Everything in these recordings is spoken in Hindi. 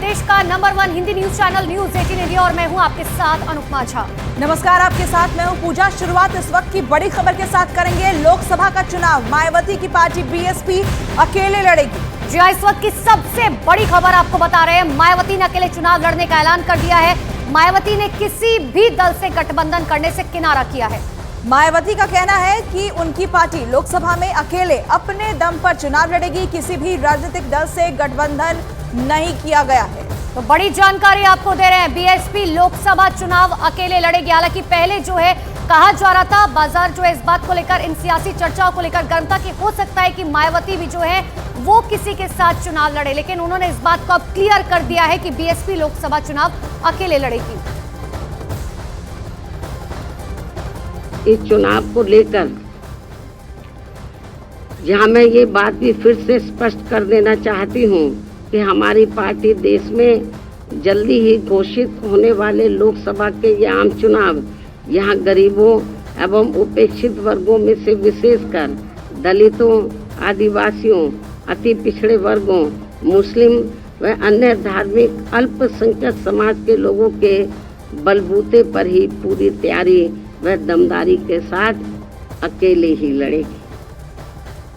देश का number 1 Hindi news channel news 18 India और मैं हूं आपके साथ अनुपमा झा। नमस्कार, आपके साथ मैं हूं पूजा। शुरुआत इस वक्त की बड़ी खबर के साथ करेंगे। लोकसभा का चुनाव मायावती की पार्टी बीएसपी अकेले लड़ेगी। जी इस वक्त की सबसे बड़ी खबर आपको बता रहे हैं। मायावती ने अकेले चुनाव लड़ने का ऐलान कर दिया है। मायावती ने किसी भी दल से गठबंधन करने से किनारा किया है। मायावती का कहना है कि उनकी पार्टी लोकसभा में अकेले अपने दम पर चुनाव लड़ेगी। किसी भी राजनीतिक दल से गठबंधन नहीं किया गया है। तो बड़ी जानकारी आपको दे रहे हैं। बीएसपी लोकसभा चुनाव अकेले लड़ेगी। हालांकि पहले जो है कहा जा रहा था, बाजार जो है इस बात को लेकर, इन सियासी चर्चाओं को लेकर गर्म था कि हो सकता है कि मायावती भी जो है वो किसी के साथ चुनाव लड़े, लेकिन उन्होंने इस बात को अब क्लियर कर दिया है कि बीएसपी लोकसभा चुनाव अकेले लड़ेगी। इस चुनाव को लेकर जहां मैं ये बात भी फिर से स्पष्ट कर देना चाहती हूं कि हमारी पार्टी देश में जल्दी ही घोषित होने वाले लोकसभा के ये आम चुनाव यहाँ गरीबों एवं उपेक्षित वर्गों में से विशेषकर दलितों, आदिवासियों, अति पिछड़े वर्गों, मुस्लिम व अन्य धार्मिक अल्पसंख्यक समाज के लोगों के बलबूते पर ही पूरी तैयारी व दमदारी के साथ अकेले ही लड़ेगी।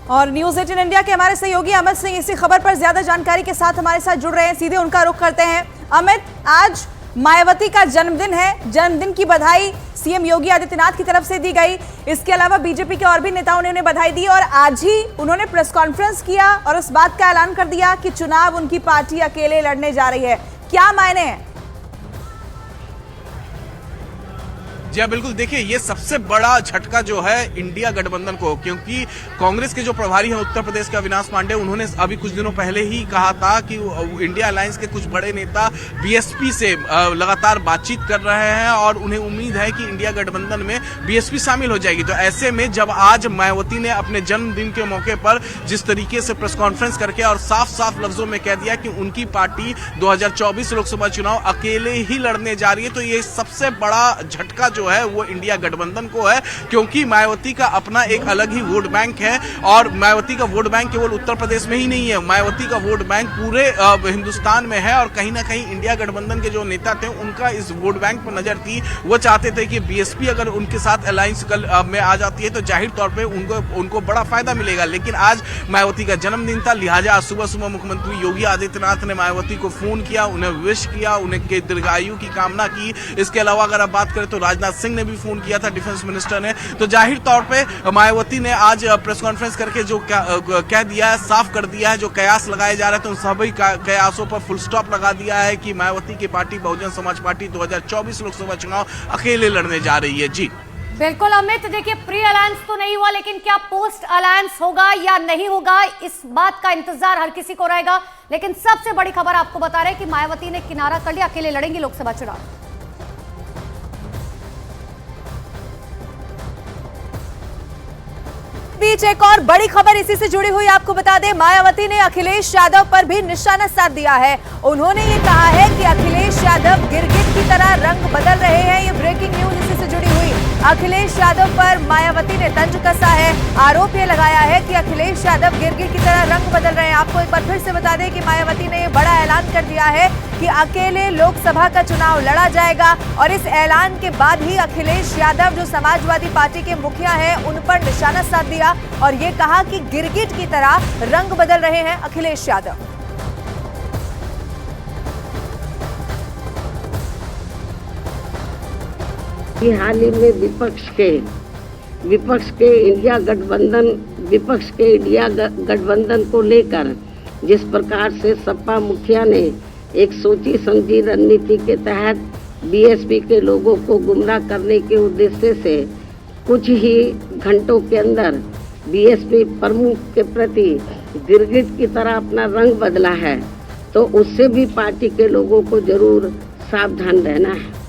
और न्यूज 18 इंडिया के हमारे सहयोगी अमित सिंह इसी खबर पर ज्यादा जानकारी के साथ हमारे साथ जुड़ रहे हैं। सीधे उनका रुख करते हैं। अमित, आज मायावती का जन्मदिन है। जन्मदिन की बधाई सीएम योगी आदित्यनाथ की तरफ से दी गई। इसके अलावा बीजेपी के और भी नेताओं ने उन्हें बधाई दी और आज ही उन्होंने प्रेस कॉन्फ्रेंस किया और इस बात का ऐलान कर दिया कि चुनाव उनकी पार्टी अकेले लड़ने जा रही है। क्या मायने हैं? जी हाँ, बिल्कुल। देखिए, ये सबसे बड़ा झटका जो है इंडिया गठबंधन को, क्योंकि कांग्रेस के जो प्रभारी हैं उत्तर प्रदेश के अविनाश पांडे, उन्होंने अभी कुछ दिनों पहले ही कहा था कि इंडिया अलायंस के कुछ बड़े नेता बीएसपी से लगातार बातचीत कर रहे हैं और उन्हें उम्मीद है कि इंडिया गठबंधन में बीएसपी शामिल हो जाएगी। तो ऐसे में जब आज मायावती ने अपने जन्मदिन के मौके पर जिस तरीके से प्रेस कॉन्फ्रेंस करके और साफ साफ लफ्जों में कह दिया कि उनकी पार्टी 2024 लोकसभा चुनाव अकेले ही लड़ने जा रही है, तो ये सबसे बड़ा झटका जो है वो इंडिया गठबंधन को है। क्योंकि मायावती का अपना एक अलग ही वोट बैंक है और मायावती का वोट बैंक केवल उत्तर प्रदेश में ही नहीं है, मायावती का वोट बैंक पूरे हिंदुस्तान में है। और कहीं ना कहीं इंडिया गठबंधन के जो नेता थे उनका इस वोट बैंक पर नजर थी। वो चाहते थे कि बीएसपी अगर उनके साथ अलायंस में आ जाती है तो जाहिर तौर पर उनको बड़ा फायदा मिलेगा। लेकिन आज मायावती का जन्मदिन था, लिहाजा आज सुबह सुबह मुख्यमंत्री योगी आदित्यनाथ ने मायावती को फोन किया, उन्हें विश किया, उनके दीर्घायु की कामना की। इसके अलावा अगर आप बात करें तो राजनाथ सिंह ने भी फोन किया था, डिफेंस मिनिस्टर ने। तो जाहिर तौर पे मायावती ने आज प्रेस कॉन्फ्रेंस करके जो कह दिया है, साफ कर दिया है, जो कयास लगाए जा रहे थे उन सभी कयासों पर फुल स्टॉप लगा दिया है कि मायावती की पार्टी बहुजन समाज पार्टी 2024 लोकसभा चुनाव अकेले लड़ने जा रही है। जी बिल्कुल अमित, देखिए प्री अलायंस तो नहीं हुआ, लेकिन क्या पोस्ट अलायंस होगा या नहीं होगा, इस बात का इंतजार हर किसी को रहेगा। लेकिन सबसे बड़ी खबर आपको बता रहे हैं कि मायावती ने किनारा कर लिया, अकेले लड़ेंगी लोकसभा चुनाव। बीच एक और बड़ी खबर इसी से जुड़ी हुई आपको बता दें। मायावती ने अखिलेश यादव पर भी निशाना साध दिया है। उन्होंने ये कहा है कि अखिलेश यादव गिरगिट की तरह रंग बदल रहे हैं। ये ब्रेकिंग न्यूज इसी से जुड़ी हुई। अखिलेश यादव पर मायावती ने तंज कसा है। आरोप ये लगाया है कि अखिलेश यादव गिरगिट की तरह रंग बदल रहे हैं। आपको एक बार फिर से बता दें कि मायावती ने ये बड़ा ऐलान कर दिया है कि अकेले लोकसभा का चुनाव लड़ा जाएगा और इस ऐलान के बाद ही अखिलेश यादव जो समाजवादी पार्टी के मुखिया हैं उन पर निशाना साध दिया और ये कहा कि गिरगिट की तरह रंग बदल रहे हैं अखिलेश यादव। हाल ही में विपक्ष के इंडिया गठबंधन को लेकर जिस प्रकार से सपा मुखिया ने एक सोची समझी रणनीति के तहत बीएसपी के लोगों को गुमराह करने के उद्देश्य से कुछ ही घंटों के अंदर बीएसपी प्रमुख के प्रति गिरगिट की तरह अपना रंग बदला है, तो उससे भी पार्टी के लोगों को जरूर सावधान रहना है।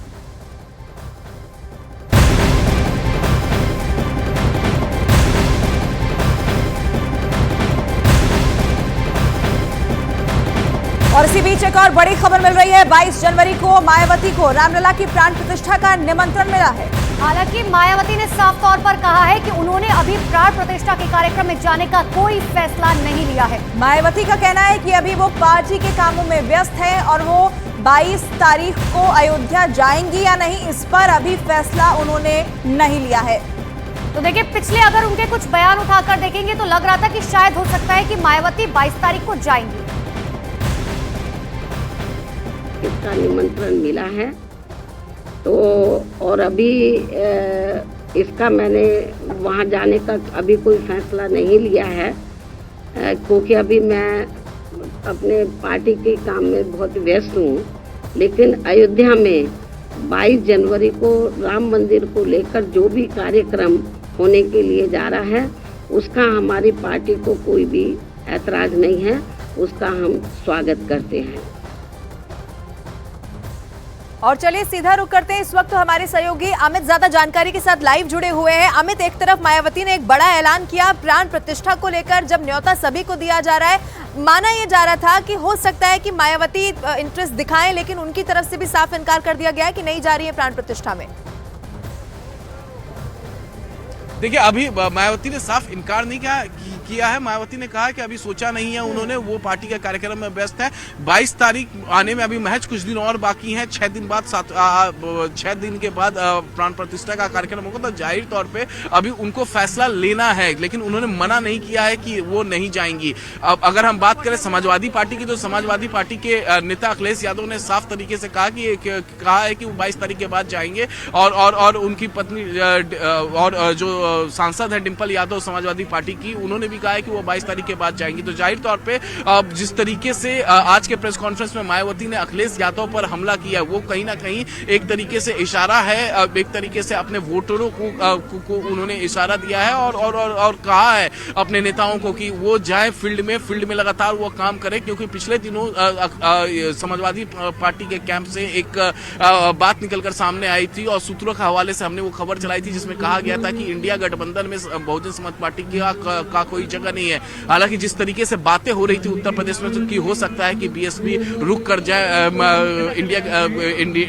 और इसी बीच एक और बड़ी खबर मिल रही है। 22 जनवरी को मायावती को रामलला की प्राण प्रतिष्ठा का निमंत्रण मिला है। हालांकि मायावती ने साफ तौर पर कहा है कि उन्होंने अभी प्राण प्रतिष्ठा के कार्यक्रम में जाने का कोई फैसला नहीं लिया है। मायावती का कहना है कि अभी वो पार्टी के कामों में व्यस्त हैं और वो 22 तारीख को अयोध्या जाएंगी या नहीं, इस पर अभी फैसला उन्होंने नहीं लिया है। तो देखिए, पिछले अगर उनके कुछ बयान उठाकर देखेंगे तो लग रहा था कि शायद हो सकता है कि मायावती 22 तारीख को जाएंगी। इसका निमंत्रण मिला है तो, और अभी इसका मैंने वहाँ जाने का अभी कोई फैसला नहीं लिया है, क्योंकि अभी मैं अपने पार्टी के काम में बहुत व्यस्त हूँ। लेकिन अयोध्या में 22 जनवरी को राम मंदिर को लेकर जो भी कार्यक्रम होने के लिए जा रहा है, उसका हमारी पार्टी को कोई भी ऐतराज नहीं है, उसका हम स्वागत करते हैं। और चलिए सीधा रुख करते हैं, इस वक्त तो हमारे सहयोगी अमित ज्यादा जानकारी के साथ लाइव जुड़े हुए हैं। अमित, एक तरफ मायावती ने एक बड़ा ऐलान किया प्राण प्रतिष्ठा को लेकर, जब न्योता सभी को दिया जा रहा है, माना यह जा रहा था कि हो सकता है कि मायावती इंटरेस्ट दिखाएं, लेकिन उनकी तरफ से भी साफ इनकार कर दिया गया है कि नहीं जा रही है प्राण प्रतिष्ठा में। देखिए, अभी मायावती ने साफ इनकार नहीं किया है। मायावती ने कहा कि अभी सोचा नहीं है उन्होंने, वो पार्टी के कार्यक्रम में व्यस्त है। 22 तारीख आने में अभी महज कुछ दिन और बाकी हैं। 6 दिन बाद 6 दिन के बाद प्राण प्रतिष्ठा का कार्यक्रम होगा, तो जाहिर तौर पे अभी उनको फैसला लेना है, लेकिन उन्होंने मना नहीं किया है कि वो नहीं जाएंगी। अब अगर हम बात करें समाजवादी पार्टी की, तो समाजवादी पार्टी के नेता अखिलेश यादव ने साफ तरीके से कहा है कि वो 22 तारीख के बाद जाएंगे, और उनकी पत्नी और जो सांसद है डिंपल यादव समाजवादी पार्टी की, उन्होंने कहा है कि वो 22 तारीख के बाद जाएंगी। तो जाहिर तौर पे जिस तरीके से आज के प्रेस कॉन्फ्रेंस में मायावती ने अखिलेश यादव पर हमला किया, वो कहीं ना कहीं एक तरीके से इशारा है, एक तरीके से अपने वोटरों को उन्होंने इशारा दिया है और कहा है अपने नेताओं को कि वो जाए फील्ड में लगातार वो काम करे, क्योंकि पिछले दिनों समाजवादी पार्टी के कैंप से एक बात निकलकर सामने आई थी और सूत्रों के हवाले से हमने वो खबर चलाई थी, जिसमें कहा गया था कि इंडिया गठबंधन में बहुजन समाज पार्टी का कोई जगह नहीं है। हालांकि जिस तरीके से बातें हो रही थी उत्तर प्रदेश में, तो कि हो सकता है कि बीएसपी रुक कर जाए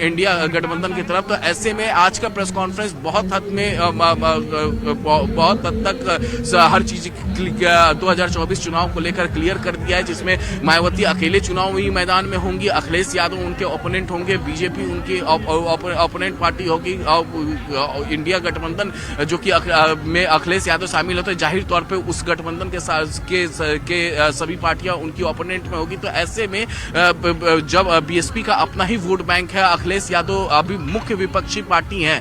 इंडिया गठबंधन की तरफ। तो ऐसे में आज का प्रेस कॉन्फ्रेंस बहुत हद तक हर चीज 2024 चुनाव को लेकर क्लियर कर दिया है, जिसमें मायावती अकेले चुनावी मैदान में होंगी, अखिलेश यादव उनके ओपोनेंट होंगे, बीजेपी उनकी ओपोनेंट पार्टी होगी, इंडिया गठबंधन जो कि में अखिलेश यादव शामिल होते हैं, जाहिर तौर पे उस गठबंधन के सभी पार्टियां उनकी ओपोनेंट में होगी। तो ऐसे में जब बीएसपी का अपना ही वोट बैंक है, अखिलेश यादव अभी मुख्य विपक्षी पार्टी हैं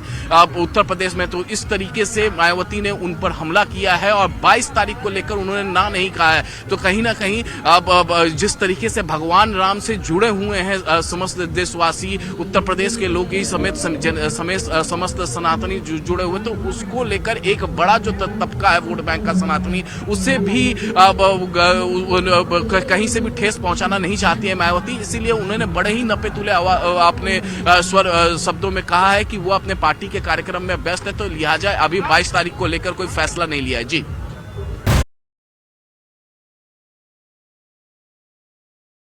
उत्तर प्रदेश में, तो इस तरीके से मायावती ने उन पर हमला किया है और 22 तारीख को लेकर उन्होंने ना नहीं कहा है। तो कहीं ना कहीं जिस तरीके से भगवान राम से जुड़े हुए हैं समस्त देशवासी, उत्तर प्रदेश के लोग ही समेत समस्त सनातनी जुड़े हुए, तो उसको लेकर एक बड़ा जो तबका है वोट बैंक का सनातनी, उसे भी कहीं से भी ठेस पहुंचाना नहीं चाहती है मायावती। इसीलिए उन्होंने बड़े ही नपे तुले अपने स्वर शब्दों में कहा है कि वो अपने पार्टी के कार्यक्रम में व्यस्त है, तो लिहाजा अभी 22 तारीख को लेकर कोई फैसला नहीं लिया है। जी।